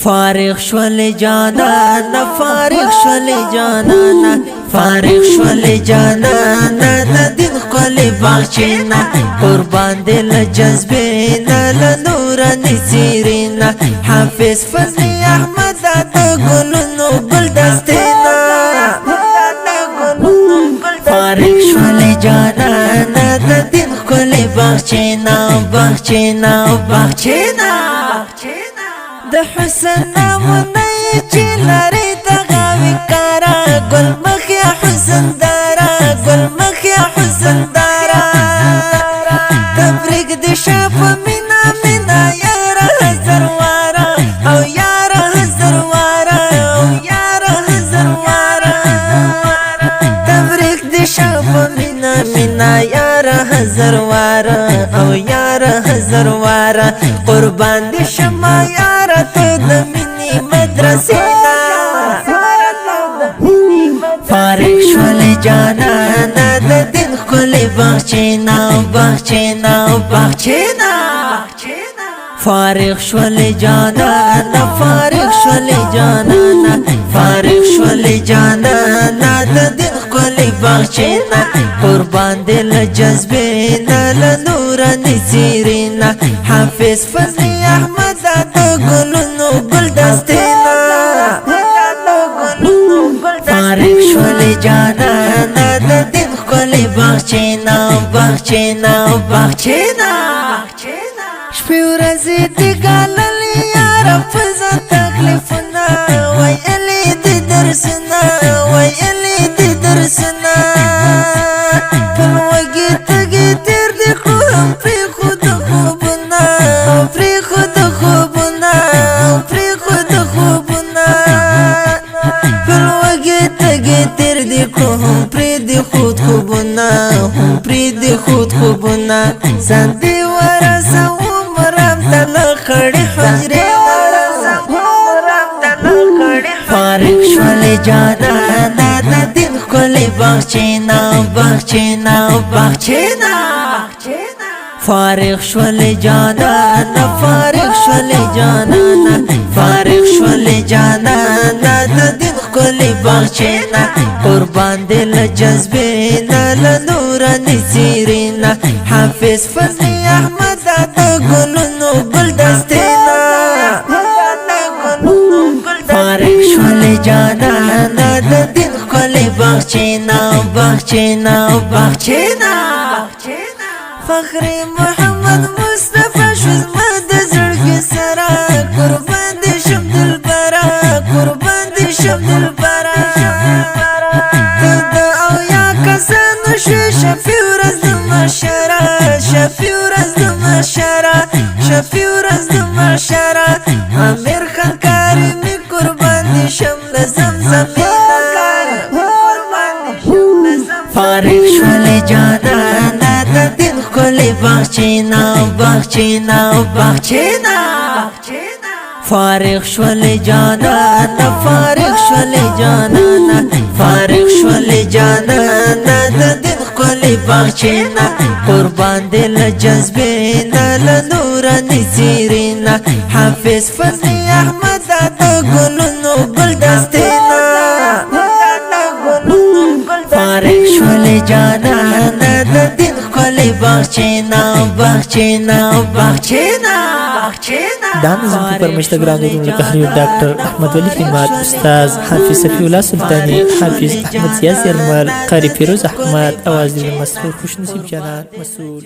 فارغ شول جانانا فارغ شول جانانا فارغ شول جانانا دین خپل باغچینا قربان دل جذبینا لنورانی زیرینا حافظ فضل احمد د ګلونو گل دستینا فارغ شول جانانا دین خپل باغچینا باغچینا باغچینا د حسن نامونه چې لري تغاوي کارا ګل مخ یا حسن دارا ګل مخ یا حسن دارا تبریک د شاف مینا مینا یار هزار وارا او یار هزار وارا او یار هزار وارا تبریک د شاف مینا مینا یار هزار وارا او یار هزار وارا قربان دي شما یار ته د مینې مدرسې فارغ شول جانانا د دین ښکلې باغچینا باغچینا باغچینا فارغ شول جانانا فارغ شول جانانا فارغ شول جانانا د دین ښکلې باغچینا قربان دل جذبینا لنورانی زیرینا حافظ فضل احمد د ګلونو گل دستینا فارغ شول جانانا د دین ښکلې باغچینا باغچینا باغچینا شپې ورځې دې ګاللې یاره په ځان تکلیفونه ویلې دې درسونه ویلې دې درسونه په وږي تږي تېر دې کړو هم پرېښود خوبونه پرېښود خوبونه پرېښود خوبونه په وږي تږي تېر دې کړو هم پرېښود خوبونه هم پرېښود خوبونه ځان دې ورسوم مرام ته له خړې حجرې فارغ شول جانانا د دین ښکلې باغچینا باغچینا باغچینا فارغ شول جانانا فارغ شول جانانا فارغ شول جانانا د دین ښکلې باغچینا قربان دل جذبینا لنورانی زیرینا حافظ فضل احمد د ګلونو گل دستینا فارغ شول جانانا د دین ښکلې باغچینا باغچینا باغچینا فخر محمد مصطفی شو زما د زړګي سره قربان دي شم دلبره قربان دي شم دلبره ته او یا کسانو شو شفیع ورځ د محشره شفیع ورځ د محشره شفیع ورځ د محشره امیر خان کریمي قربان دي شم د زمزمینا فارغ شول جانانا د دین ښکلې باغچینا باغچینا باغچینا فارغ شول جانانا فارغ شول جانانا فارغ شول جانانا د دین ښکلې باغچینا قربان دل جذبینا لنورانی زیرینا حافظ فضل احمد د ګلونو گل دستینا فارغ شول جانانا د دین ښکلې باغچینا باغچینا باغچینا دا نظم په پرمشته ګرانو لکه هر یو ډاکټر احمد ولی حماد استاد حافظ صفی الله سلطانی حافظ احمد زیاد زرمل قاری فیروز احمد اوازی مسرور خوشنصیب جانان مسئول